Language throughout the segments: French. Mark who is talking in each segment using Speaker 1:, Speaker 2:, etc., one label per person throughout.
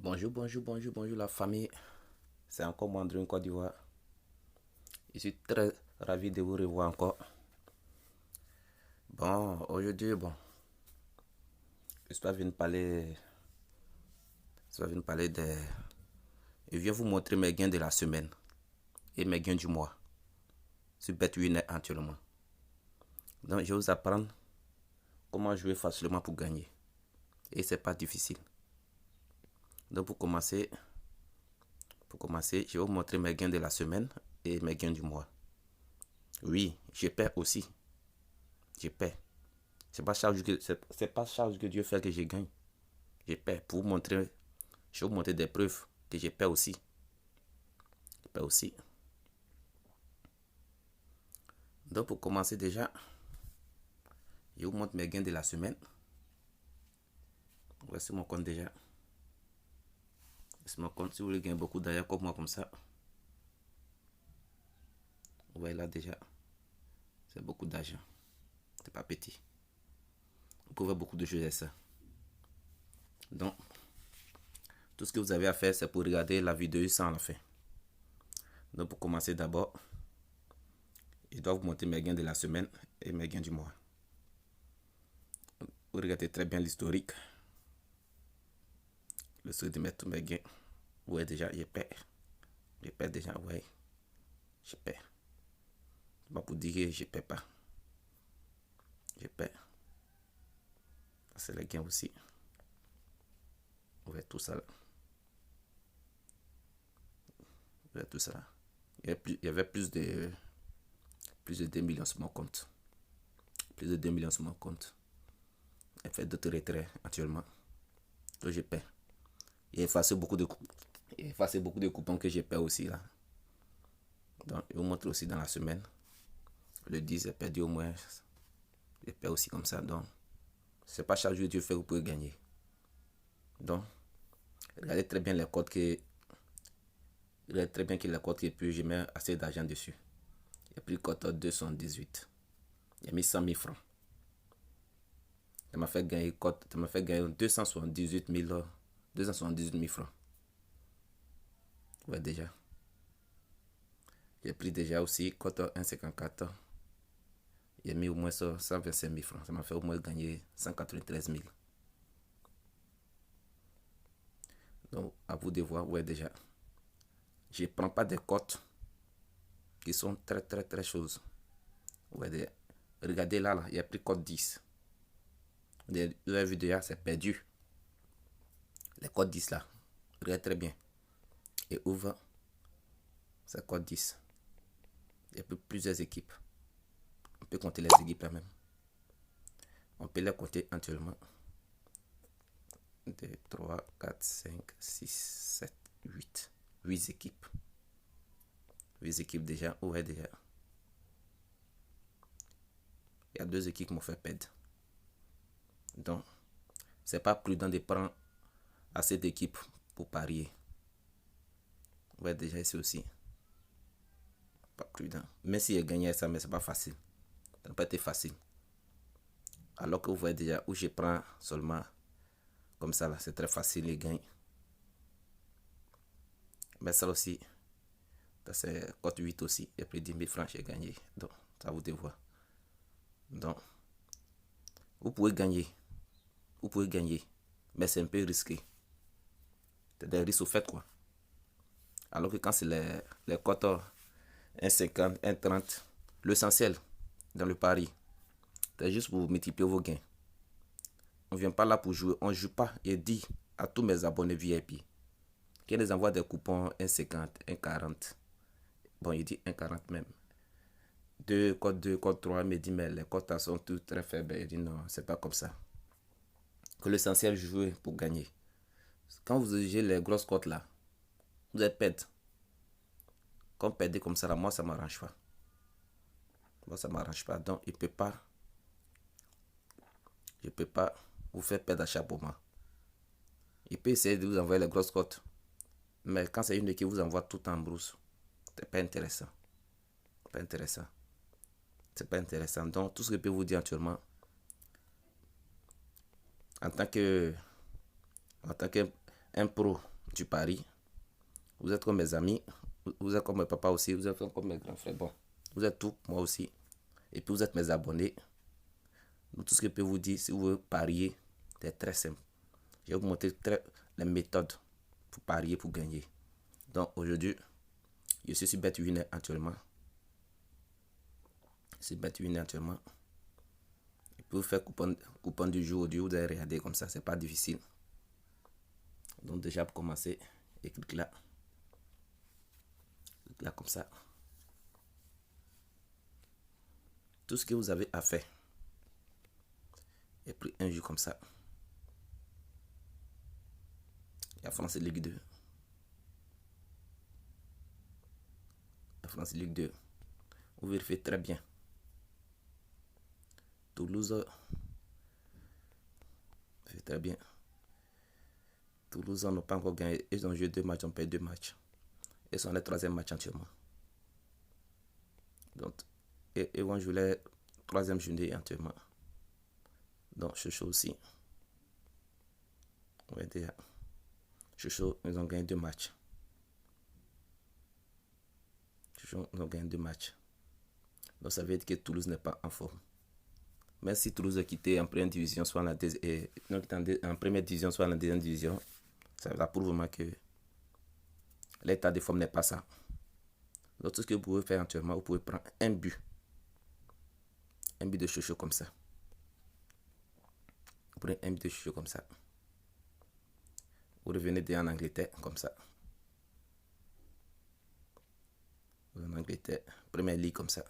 Speaker 1: Bonjour la famille. C'est encore moi, André, Côte d'Ivoire. Je suis très ravi de vous revoir encore. Aujourd'hui, je suis venu parler, je suis venu parler de... Je viens vous montrer mes gains de la semaine et mes gains du mois sur BetWinner actuellement. Donc, je vais vous apprendre comment jouer facilement pour gagner. Et c'est pas difficile. Donc, pour commencer, je vais vous montrer mes gains de la semaine et mes gains du mois. Oui, je perds aussi. Je perds. C'est pas chaque jour que Dieu fait que je gagne. Je perds. Je vais vous montrer des preuves que je perds aussi. Je perds aussi. Donc pour commencer déjà, je vous montre mes gains de la semaine. Voici mon compte déjà. Voici mon compte. Si vous voulez gagner beaucoup d'argent comme moi comme ça. Vous voyez là déjà. C'est beaucoup d'argent. C'est pas petit. Vous pouvez faire beaucoup de choses avec ça. Donc, tout ce que vous avez à faire, c'est pour regarder la vidéo sans la fin. Donc pour commencer d'abord, je dois vous montrer mes gains de la semaine et mes gains du mois. Vous regardez très bien l'historique. Le truc de mettre tous mes gains. Vous voyez déjà, je perds. Je perds déjà, vous voyez. Je perds. C'est pas pour dire que je perds pas. Je perds. C'est les gains aussi. Vous voyez tout ça là. Vous voyez tout ça là. Il y avait plus de 2 millions sur mon compte. Plus de 2 millions sur mon compte. J'ai fait d'autres retraits actuellement. Donc je perds. J'ai effacé beaucoup de coupons que je perds aussi là. Donc je vous montre aussi dans la semaine. Le 10, j'ai perdu au moins. Je perds aussi comme ça. Donc c'est pas chaque jour que Dieu fait que vous pouvez gagner. Donc regardez très bien les codes que. Regardez très bien que les codes que puis je mets assez d'argent dessus. J'ai pris le code 218. J'ai mis 100 000 francs. Ça m'a fait gagner 278 000 francs. Ouais, déjà. J'ai pris déjà aussi cote 1,54. J'ai mis au moins 125 000 francs. Ça m'a fait au moins gagner 193 000. Donc, à vous de voir, ouais, déjà. Je ne prends pas des cotes qui sont très choses. Ouais, déjà. Regardez là, il y a pris cote 10. Vous avez vu déjà, c'est perdu. Les codes 10 là. Regardez très bien. Et ouvre. C'est code 10. Il y a plusieurs équipes. On peut compter les équipes là même. On peut les compter actuellement. 2, 3, 4, 5, 6, 7, 8. 8 équipes. 8 équipes déjà. Ouais, déjà. Il y a 2 équipes qui m'ont fait perdre. Donc, c'est pas prudent de prendre assez d'équipes pour parier. Ouais, déjà ici aussi. Pas prudent. Même si j'ai gagné ça, mais c'est pas facile. Ça n'a pas été facile. Alors que vous voyez déjà où je prends seulement comme ça là, c'est très facile les gains. Mais ça aussi, c'est cote 8 aussi. Et puis 10 000 francs j'ai gagné. Donc, ça vous de voir. Donc, vous pouvez gagner. Vous pouvez gagner. Mais c'est un peu risqué. C'est des risques au fait quoi. Alors que quand c'est les cotes 1,50, 1,30, l'essentiel dans le pari, c'est juste pour multiplier vos gains. On ne vient pas là pour jouer. On ne joue pas. Et dit à tous mes abonnés VIP qu'ils les envoient des coupons 1,50, 1,40. Bon, il dit 1,40 même. 2, code 3, il me dit, mais les cotes sont toutes très faibles. Il dit non, c'est pas comme ça. Que l'essentiel, jouer pour gagner. Quand vous jugez les grosses cotes là, vous êtes perdre. Quand vous perdez comme ça, là, moi, ça ne m'arrange pas. Moi, ça ne m'arrange pas. Donc, je ne peux pas vous faire perdre à chaque moment. Il peut essayer de vous envoyer les grosses cotes. Mais quand c'est une équipe qui vous envoie tout en brousse, c'est pas intéressant. Pas intéressant. C'est pas intéressant. Donc, tout ce que je peux vous dire actuellement, en tant qu'un pro tu paries. Vous êtes comme mes amis. Vous êtes comme mes papas aussi. Vous êtes comme mes grands frères. Bon, vous êtes tout, moi aussi. Et puis vous êtes mes abonnés. Donc, tout ce que je peux vous dire, si vous voulez parier, c'est très simple. Je vais vous montrer les méthodes pour parier, pour gagner. Donc aujourd'hui, je suis sur BetWinner actuellement. C'est BetWinner actuellement. Et puis vous faites coupon du jour au jour, vous allez regarder comme ça, c'est pas difficile. Donc déjà pour commencer, et clique là. Clique là comme ça. Tout ce que vous avez à faire. Et puis un jour comme ça. Il y a France Ligue 2. La France Ligue 2. Vous vérifiez très bien. Toulouse. C'est très bien. Toulouse n'a pas encore gagné. Ils ont joué 2 matchs, on paye 2 matchs. Ils sont les 3e match entièrement. Donc, ils vont jouer les 3e journée entièrement. Donc, Chocho aussi. Ouais, déjà. Chocho, ils ont gagné 2 matchs. Chocho, ils ont gagné 2 matchs. Donc, ça veut dire que Toulouse n'est pas en forme. Même si Toulouse a quitté en première division, soit en première division, soit en deuxième division, ça prouve vraiment que l'état de forme n'est pas ça. Donc, tout ce que vous pouvez faire actuellement, vous pouvez prendre un but. Un but de Chocho comme ça. Vous prenez un but de Chocho comme ça. Vous revenez en Angleterre comme ça. Vous en Angleterre, Première Ligue comme ça.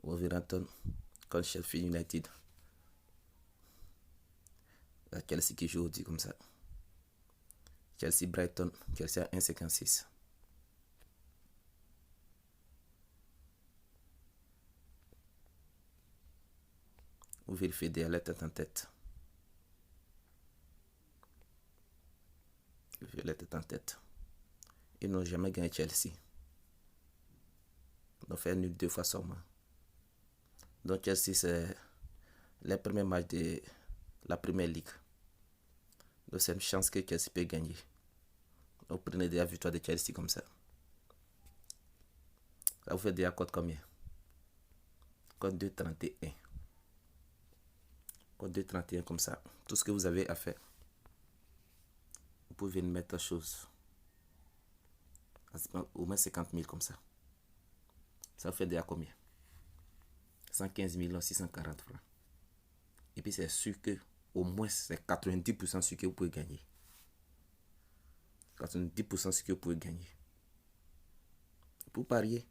Speaker 1: Wolverhampton contre Sheffield United. La Chelsea qui joue aussi comme ça. Chelsea Brighton, Chelsea à 1,56. Vous vérifiez derrière la tête en tête. Vous vérifiez la tête en tête. Ils n'ont jamais gagné Chelsea. Ils ont fait nul 2 fois seulement. Donc Chelsea, c'est le premier match de la Première Ligue. Donc c'est une chance que Chelsea peut gagner. Donc prenez déjà la victoire de Chelsea comme ça. Ça vous fait déjà cote combien? Cote 2,31. Cote 2,31 comme ça. Tout ce que vous avez à faire. Vous pouvez mettre chose. Au moins 50 000 comme ça. Ça vous fait déjà combien? 115 640 francs. Et puis c'est sûr que au moins c'est 90% sûr que vous pouvez gagner. 90% sûr que vous pouvez gagner. Pour parier,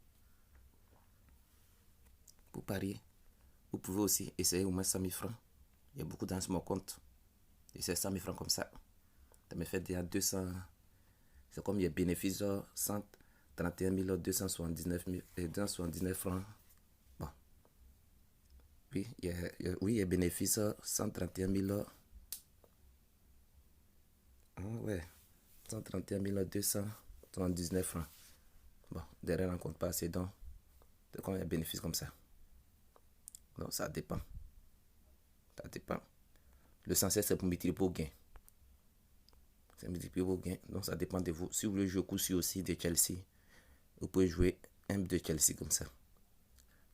Speaker 1: vous pouvez aussi essayer au moins 100 000 francs. Il y a beaucoup dans mon compte. Et c'est 100 000 francs comme ça. Ça me fait déjà 200. C'est comme il y a bénéfice 131 279 francs. Bon. Oui, il y a bénéfice 131 000. Ah ouais. 131 279 francs. Bon, derrière on ne compte pas assez, donc c'est comme il y a bénéfice comme ça. Donc ça dépend. Ça dépend. L'essentiel c'est pour multiplier vos gains. C'est multiplier vos gains. Donc ça dépend de vous. Si vous voulez jouer au coup sûr aussi de Chelsea, vous pouvez jouer un but de Chelsea comme ça.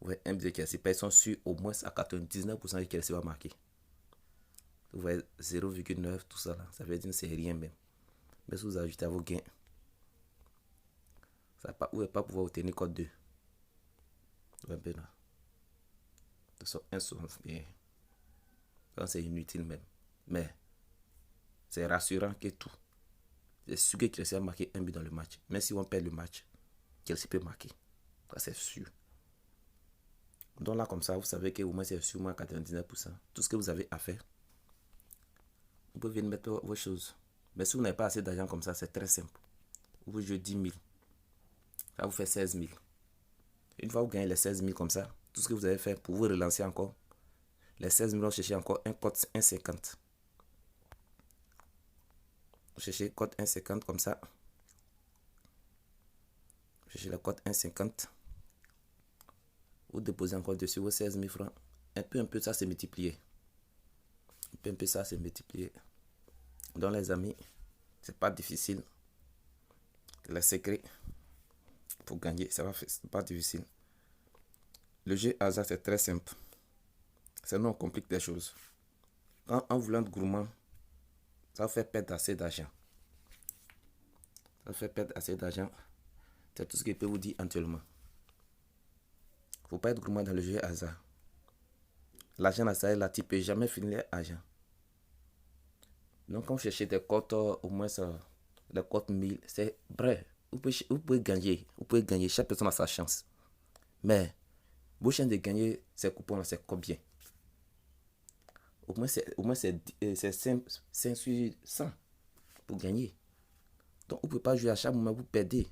Speaker 1: Ouais, un but de Chelsea. Ils sont sûrs au moins à 99% que Chelsea va marquer. Vous voyez 0,9 tout ça là. Ça veut dire que c'est rien même. Mais si vous ajoutez à vos gains, vous ne pouvez pas pouvoir obtenir code 2. Ouais, ben là. De sorte, un son bien. C'est inutile même. Mais c'est rassurant que tout. C'est sûr que Chelsea a marqué un but dans le match. Même si on perd le match, Chelsea peut marquer. Ça c'est sûr. Donc là comme ça, vous savez que au moins c'est sûrement 99%. Tout ce que vous avez à faire, vous pouvez venir mettre vos choses. Mais si vous n'avez pas assez d'argent comme ça, c'est très simple. Vous jouez 10 000. Ça vous fait 16 000. Une fois que vous gagnez les 16 000 comme ça, tout ce que vous avez fait pour vous relancer encore, les 16 000, vous cherchez encore un code 1,50. Vous cherchez le code 1,50 comme ça. Vous cherchez le code 1,50. Vous déposez encore dessus vos 16 000 francs. Un peu, ça s'est multiplié. Un peu ça, c'est multiplié. Donc les amis, c'est pas difficile. Le secret pour gagner, c'est pas difficile. Le jeu hasard, c'est très simple. Sinon, on complique des choses. En voulant être gourmand, ça fait perdre assez d'argent. Ça fait perdre assez d'argent. C'est tout ce que je peux vous dire actuellement. Faut pas être gourmand dans le jeu hasard. L'argent, là, tu peux jamais finir l'argent. Donc, quand vous cherchez des cotes, au moins, les cotes 1000, c'est vrai. Vous pouvez gagner. Vous pouvez gagner. Chaque personne a sa chance. Mais, vos chances de gagner ces coupons-là, c'est combien? Au moins c'est 5 sur 100 pour gagner. Donc, vous ne pouvez pas jouer à chaque moment, vous perdez.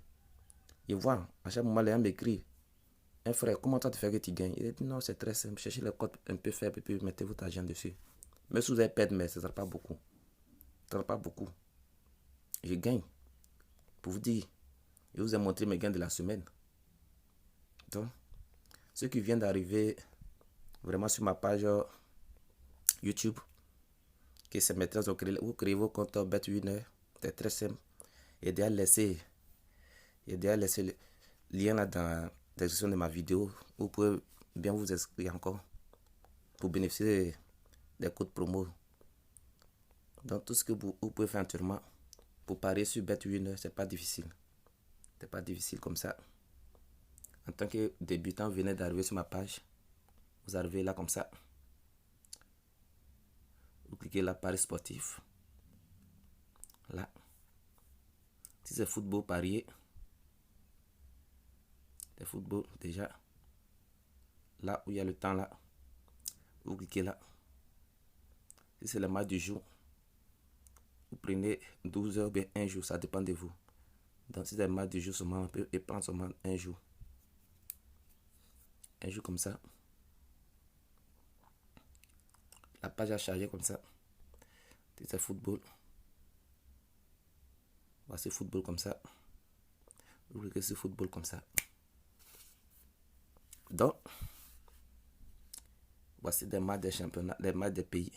Speaker 1: Et voilà, à chaque moment, les gens m'écrivent. Un frère, comment tu fais que tu gagnes? Il dit non, c'est très simple. Cherchez les cotes un peu faibles et puis mettez votre argent dessus. Mais si vous avez perdu, mais ce ne sera pas beaucoup. Ce ne sera pas beaucoup. Je gagne. Pour vous dire, je vous ai montré mes gains de la semaine. Donc, ceux qui viennent d'arriver vraiment sur ma page YouTube, que c'est maîtresse, vous créez vos comptes BetWinner, c'est très simple. Et déjà laissé le lien là dans la description de ma vidéo. Vous pouvez bien vous inscrire encore pour bénéficier des codes promo. Donc tout ce que vous pouvez faire actuellement pour parier sur BetWinner, c'est pas difficile. C'est pas difficile comme ça. En tant que débutant, vous venez d'arriver sur ma page. Vous arrivez là comme ça. Vous cliquez là, Paris sportif. Là. Si c'est football, parier. C'est football déjà. Là où il y a le temps là. Vous cliquez là. Si c'est le match du jour, vous prenez 12 heures ou bien un jour, ça dépend de vous. Donc si c'est le match du jour seulement, on peut prendre seulement un jour. Un jour comme ça. La page a chargé comme ça. Si c'est football. Voici football comme ça. Vous cliquez sur football comme ça. Donc, voici des matchs des championnats, des matchs des pays.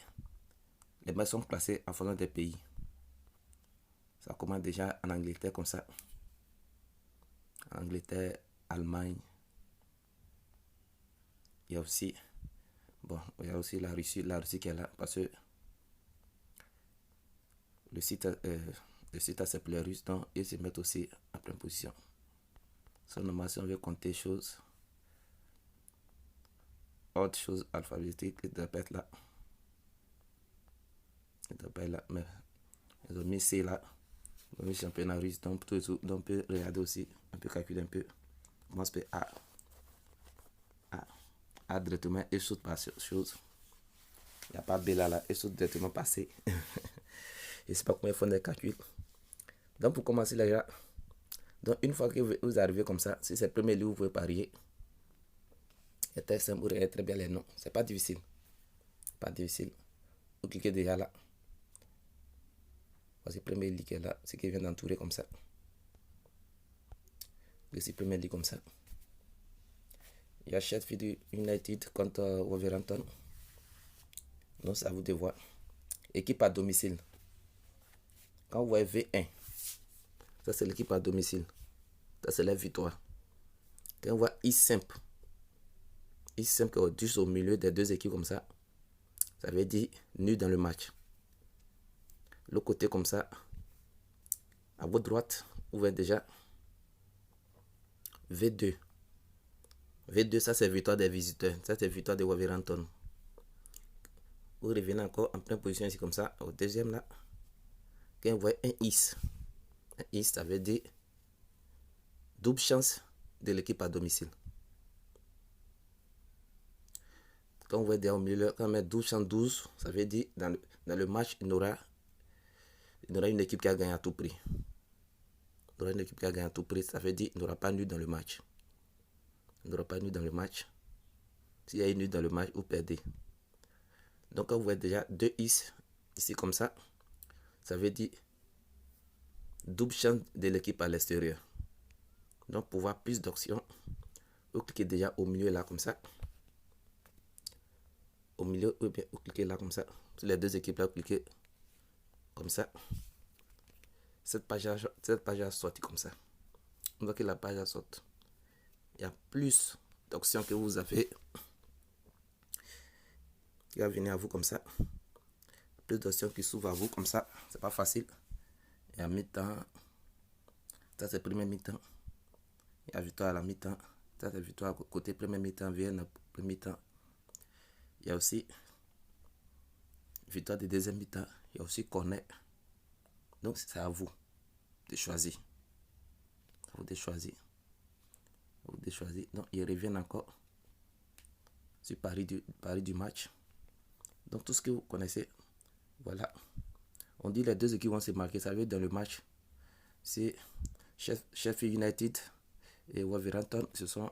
Speaker 1: Les matchs sont classés en fonction des pays. Ça commence déjà en Angleterre comme ça. Angleterre, Allemagne. Il y a aussi, il y a aussi la Russie qui est là parce que le site a ses plaies russes, donc ils se mettent aussi en pleine position. Seulement si on veut compter choses, autre chose alphabétique, il doit être là. Il doit être là, mais ils ont mis C là. Ils ont mis championnat russe, donc on peut regarder aussi, on peut calculer un peu. On commence par A. A directement et saute par chose. Il n'y a pas B là, et saute directement par C. Je ne sais pas comment ils font des calculs. Donc pour commencer les gars, donc une fois que vous arrivez comme ça, si c'est le premier livre, vous pouvez parier. C'est très simple, vous regardez très bien les noms. C'est pas difficile. Pas difficile. Vous cliquez déjà là. Voici le premier lit qui est là, ce qui vient d'entourer comme ça. Voici le premier lit comme ça. Il y a Sheffield United contre Wolverhampton. Donc c'est à vous de voir. Équipe à domicile. Quand vous voyez V1, ça c'est l'équipe à domicile. Ça c'est la victoire. Quand on voit I simple. I simple juste au milieu des deux équipes comme ça. Ça veut dire nul dans le match. L'autre côté comme ça. À votre droite, vous voyez déjà V2. V2, ça c'est victoire des visiteurs. Ça c'est victoire de Wolverhampton. Vous revenez encore en pleine position ici comme ça. Au deuxième là. Quand vous voyez un Is. Un Is, ça veut dire double chance de l'équipe à domicile. Quand vous voyez derrière au milieu, quand on met 12 chance 12, ça veut dire dans le match, il y aura une équipe qui a gagné à tout prix. Il y aura une équipe qui a gagné à tout prix, ça veut dire qu'il n'y aura pas nul dans le match. Il n'y aura pas nul dans le match. S'il y a une nul dans le match, vous perdez. Donc quand vous voyez déjà 2 Is, ici comme ça, ça veut dire double chance de l'équipe à l'extérieur. Donc pour voir plus d'options, vous cliquez déjà au milieu là comme ça. Au milieu milieu, ou bien vous cliquez là comme ça. Sur les deux équipes là, vous cliquez comme ça. Cette page a sorti comme ça. On voit que la page a sorti. Il y a plus d'options que vous avez. Il va venir à vous comme ça. Plus d'options qui s'ouvrent à vous comme ça. C'est pas facile. Il y a mi-temps. Ça c'est premier mi-temps. Il y a victoire à la mi-temps. Ça c'est victoire côté premier mi-temps. Vienne premier mi-temps. Il y a aussi victoire de deuxième mi-temps. Il y a aussi corner. Donc c'est à vous de choisir. À vous de choisir. À vous de choisir. Donc ils reviennent encore sur Paris du match. Donc tout ce que vous connaissez. Voilà. On dit les deux équipes vont se marquer. Ça veut dire dans le match. C'est Sheffield United et Wolverhampton. Ce sont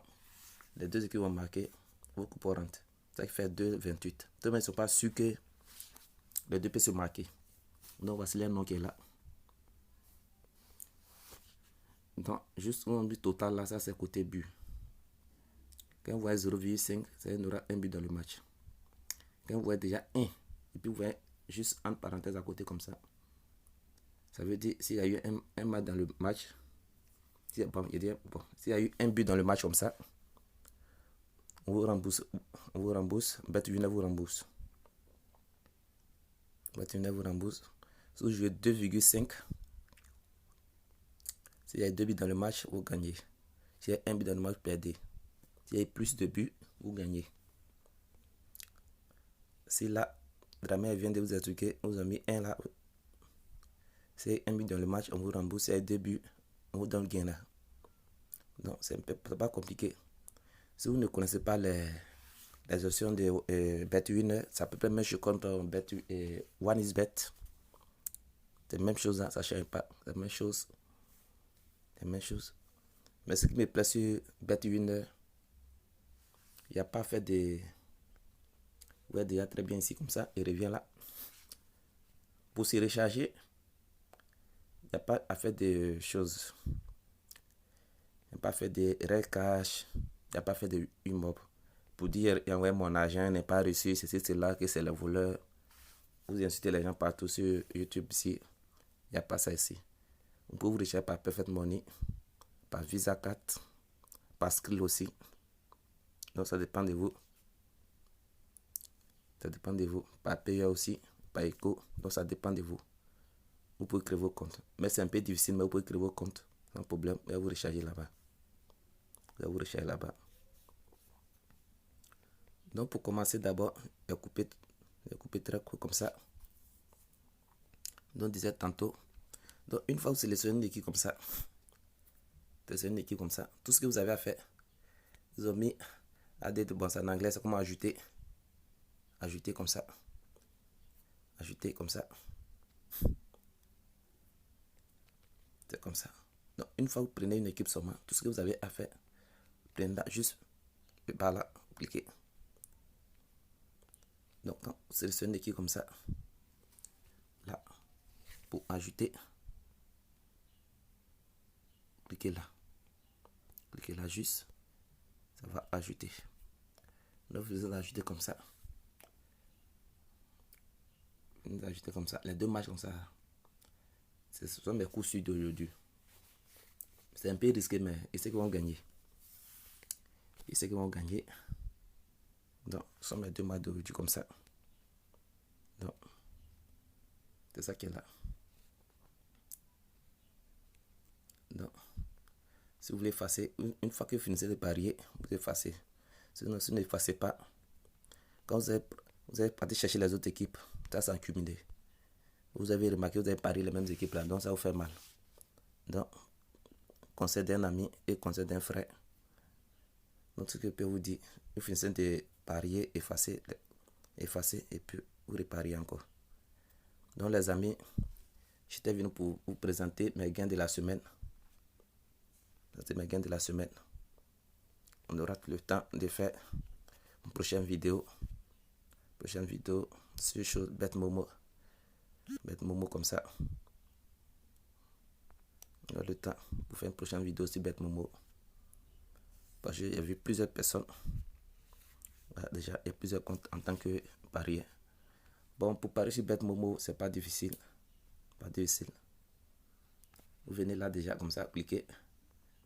Speaker 1: les deux équipes qui vont marquer vos couperantes. Ça qui fait 2-28. Ils ne sont pas sûrs que les deux peuvent se marquer. Donc voici le nom qui est là. Donc juste on dit total là, ça c'est côté but. Quand vous voyez 0,5, ça y aura un but dans le match. Quand vous voyez déjà 1, et puis vous voyez juste entre parenthèses à côté comme ça. Ça veut dire s'il y a eu un match dans le match, s'il y a eu un but dans le match comme ça, on vous rembourse, Bet-Winner vous rembourse. Bet-Winner vous rembourse. Si vous jouez 2,5, s'il y a 2 buts dans le match, vous gagnez. S'il y a un but dans le match, vous perdez. S'il y a plus de buts, vous gagnez. Si là, Dramer vient de vous expliquer, vous avez mis 1 là. C'est un but dans le match, on vous rembourse. S'il y a 2 buts, on vous donne le gain là. Donc, c'est pas compliqué. Si vous ne connaissez pas les options de Bet-Winner, ça peut être même chose comme OneXBet. C'est la même chose, hein, ça ne change pas. C'est la même chose. Mais ce qui me plaît sur Bet-Winner, il n'y a pas fait de... Vous voyez déjà très bien ici comme ça, il revient là. Pour se recharger, il n'y a pas à faire de choses. Il n'y a pas fait de cash, il n'y a pas fait de immeuble. Pour dire, ouais, mon argent n'est pas reçu, c'est là que c'est le voleur. Vous insultez les gens partout sur YouTube ici. Il n'y a pas ça ici. Vous pouvez vous recharger par Perfect Money, par Visa Card, par Skrill aussi. Donc ça dépend de vous. Ça dépend de vous. Par Payer aussi, par Echo. Donc ça dépend de vous. Vous pouvez créer vos comptes. Mais c'est un peu difficile, mais vous pouvez créer vos comptes. Sans problème. Et vous rechargez là-bas. Donc pour commencer d'abord, je vais couper très court comme ça. Donc je disais tantôt. Donc une fois que vous sélectionnez une équipe comme ça, tout ce que vous avez à faire, vous avez mis à des bon ça en anglais, c'est comment ajouter comme ça. C'est comme ça. Donc une fois que vous prenez une équipe seulement, tout ce que vous avez à faire, prenez là juste par là, cliquez. Donc quand vous sélectionnez une équipe comme ça, là, pour ajouter, cliquez là juste, ça va ajouter. Donc vous allez ajouter comme ça. Les deux matchs comme ça. Ce sont mes coups sûrs d'aujourd'hui. C'est un peu risqué, mais ils savent qu'ils vont gagner. Donc, ce sont mes deux matchs d'aujourd'hui comme ça. Donc, c'est ça qui est là. Donc, si vous voulez effacer, une fois que vous finissez de parier, vous effacez. Sinon, si vous n'effacez pas, quand vous avez parti chercher les autres équipes, ça s'est accumulé. Vous avez remarqué, vous avez parié les mêmes équipes là, donc ça vous fait mal. Donc, conseil d'un ami et conseil d'un frère. Donc, ce que je peux vous dire, vous finissez de parier, effacer et puis vous repariez encore. Donc, les amis, j'étais venu pour vous présenter mes gains de la semaine. On aura le temps de faire une prochaine vidéo. Sur BetMomo comme ça. On aura le temps pour faire une prochaine vidéo sur BetMomo. Parce que j'ai vu plusieurs personnes Voilà, déjà, il y a plusieurs comptes en tant que parieur. Bon, pour parier sur BetMomo, c'est pas difficile. Pas difficile. Vous venez là déjà comme ça, cliquez.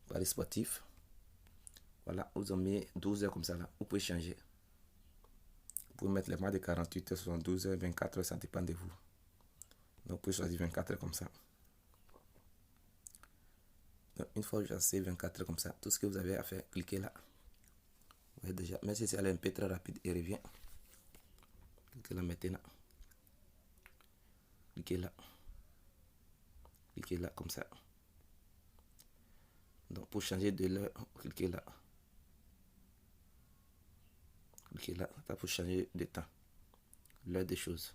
Speaker 1: Paris sportif. Voilà, vous en mettez 12 heures comme ça là. Vous pouvez changer. Vous pouvez mettre les mois de 48 heures, 72 heures, 24 heures, ça dépend de vous. Donc, vous pouvez choisir 24 heures comme ça. Donc, une fois que vous choisissez 24 heures comme ça, tout ce que vous avez à faire, cliquez là. Vous voyez déjà, mais si c'est un peu très rapide, il revient. Cliquez là maintenant. Cliquez là. Cliquez là comme ça. Donc, pour changer de l'heure, cliquez là. Cliquez là, ça pour changer de temps. L'heure des choses.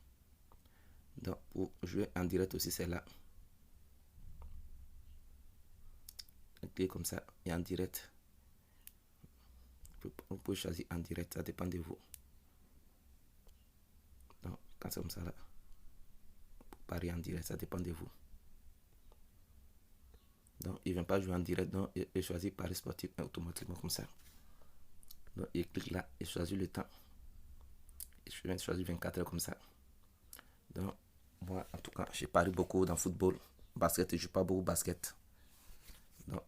Speaker 1: Donc, pour jouer en direct aussi, c'est là. Cliquez comme ça et en direct. Vous pouvez choisir en direct, ça dépend de vous. Donc, quand c'est comme ça là, pour parier en direct, ça dépend de vous. Donc, il ne vient pas jouer en direct, donc il choisit Paris sportif automatiquement comme ça. Donc, il clique là et choisit le temps. Je viens de choisir 24 heures comme ça. Donc, moi, en tout cas, j'ai parié beaucoup dans football. Basket, je ne joue pas beaucoup basket. Donc,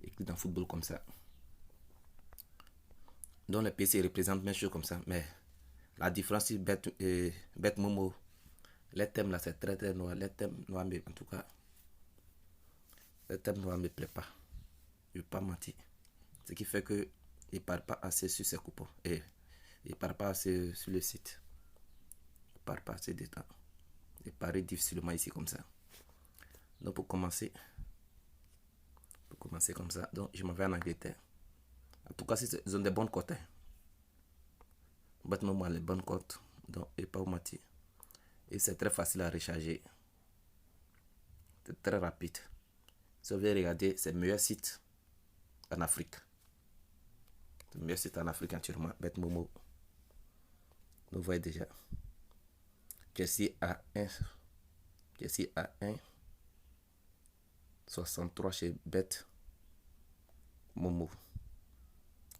Speaker 1: il clique dans football comme ça. Donc, les PC représentent même chose comme ça. Mais la différence, c'est BetMomo. Les thèmes là, c'est très très noir. Les thèmes noirs, mais en tout cas, les thèmes noirs ne me plaît pas. Je ne vais pas mentir. Ce qui fait que il ne parle pas assez sur ses coupons. Et il ne parle pas assez sur le site. Il ne parle pas assez de temps. Il paraît difficilement ici comme ça. Donc pour commencer comme ça, donc je m'en vais en Angleterre. En tout cas, ils ont des bonnes cotes. Bêtement, les bonnes cotes. Donc, et pas au mentir. Et c'est très facile à recharger. C'est très rapide. Si vous voulez regarder, c'est le meilleur site en Afrique. C'est le meilleur site en Afrique actuellement, BetMomo. Vous voyez déjà. Chelsea a 1. Chelsea a 1. 63 chez BetMomo.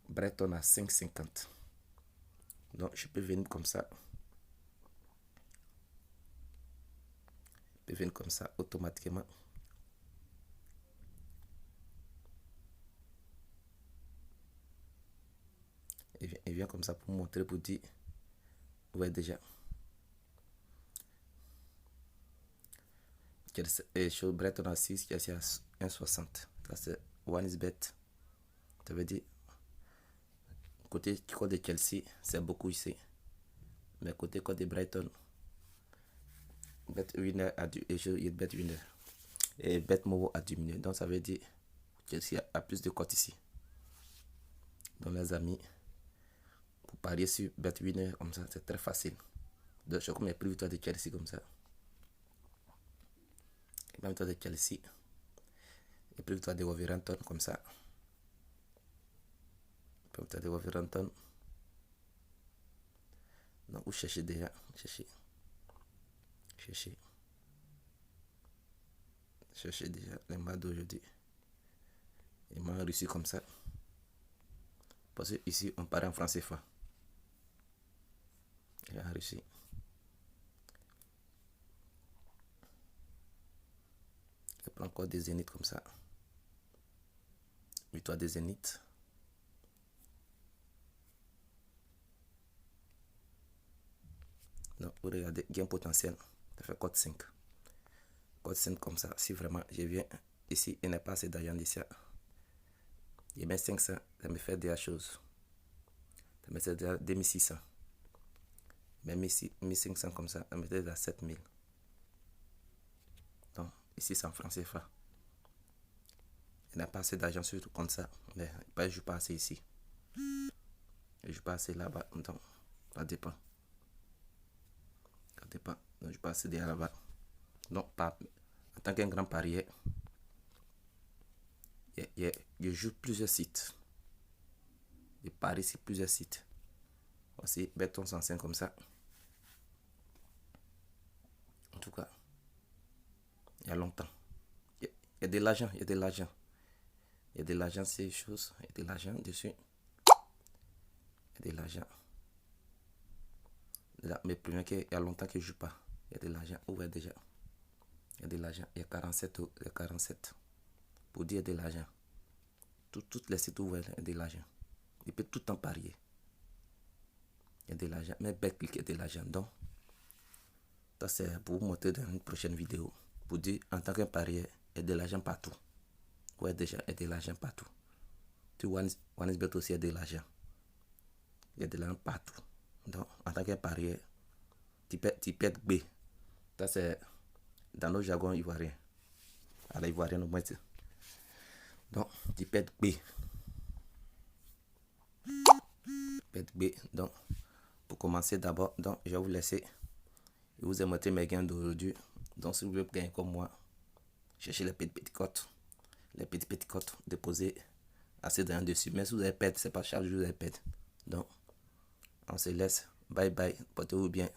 Speaker 1: Brighton a 5,50. Donc, je peux venir comme ça. Je peux venir comme ça automatiquement. Il vient comme ça pour montrer, pour dire. Vous voyez déjà. Chez Brighton a 6, Chelsea a 1,60. Ça c'est OneXBet. Ça veut dire, côté code de Chelsea, c'est beaucoup ici. Mais côté code de Brighton, BetWinner a dû et BetWinner. Et BetMomo a diminué. Donc ça veut dire Chelsea a plus de cotes ici. Donc les amis, pour parier sur BetWinner comme ça, c'est très facile. Donc je mets plus victoire de Chelsea comme ça. Et même victoire de Chelsea. Et plus victoire de Wolverhampton comme ça. Plus victoire de Wolverhampton. Donc vous cherchez déjà. Cherchez déjà les matchs d'aujourd'hui. Il m'a réussi comme ça. Parce que ici on parle en franc CFA. Il a réussi. Je prends encore des zéniths comme ça. Victoire des zéniths. Donc, vous regardez, gain potentiel. Ça fait code 5. Code 5 comme ça. Si vraiment je viens ici, il n'est pas assez d'argent ici. Je mets 500, ça me fait des choses. Ça me fait déjà 2600. Mais 1500 comme ça, ça me fait déjà 7000. Donc, ici, c'est en franc CFA. Il n'a pas assez d'argent sur tout comme ça. Mais je ne joue pas assez ici. Je ne joue pas assez là-bas. Donc, ça dépend. Ça dépend. Donc, je ne joue pas assez là-bas. Donc, en tant qu'un grand parieur, je joue plusieurs sites. Je parie sur plusieurs sites. Aussi, Beton 105 comme ça. En tout cas, il y a longtemps. Il y a de l'argent, il y a de l'argent. Il y a de l'argent, ces choses. Il y a de l'argent dessus. Il y a Il y a de l'argent. Là, mais plus qu'il y a longtemps que je ne joue pas. Il y a de l'argent. Où est déjà? Il y a de l'argent. Il y a 47. Il y a 47. Pour dire de l'argent. Toutes les sites ouverts, il y a de l'argent. Il peut tout le temps parier. Il y a de l'argent. Mais BetClick, il y a de l'argent. Donc, ça c'est pour vous montrer dans une prochaine vidéo. Pour dire, en tant que parieur, il y a de l'argent partout. Ouais, déjà, il y a de l'argent partout. Tu vois, OneXBet aussi, il y a de l'argent. Il y a de l'argent partout. Donc, en tant que parieur, tu peux être B. Ça c'est dans nos jargons ivoiriens. À l'ivoirienne au moins. Donc, tu peux être B. B. Donc, pour commencer d'abord, donc je vais vous laisser. Je vous ai montré mes gains d'aujourd'hui. Donc, si vous voulez gagner comme moi, cherchez les petites cotes. Les petites cotes, déposez assez d'argent dessus. Mais si vous avez perdu, c'est pas chaque jour vous avez perdu. Donc, on se laisse. Bye bye. Portez-vous bien.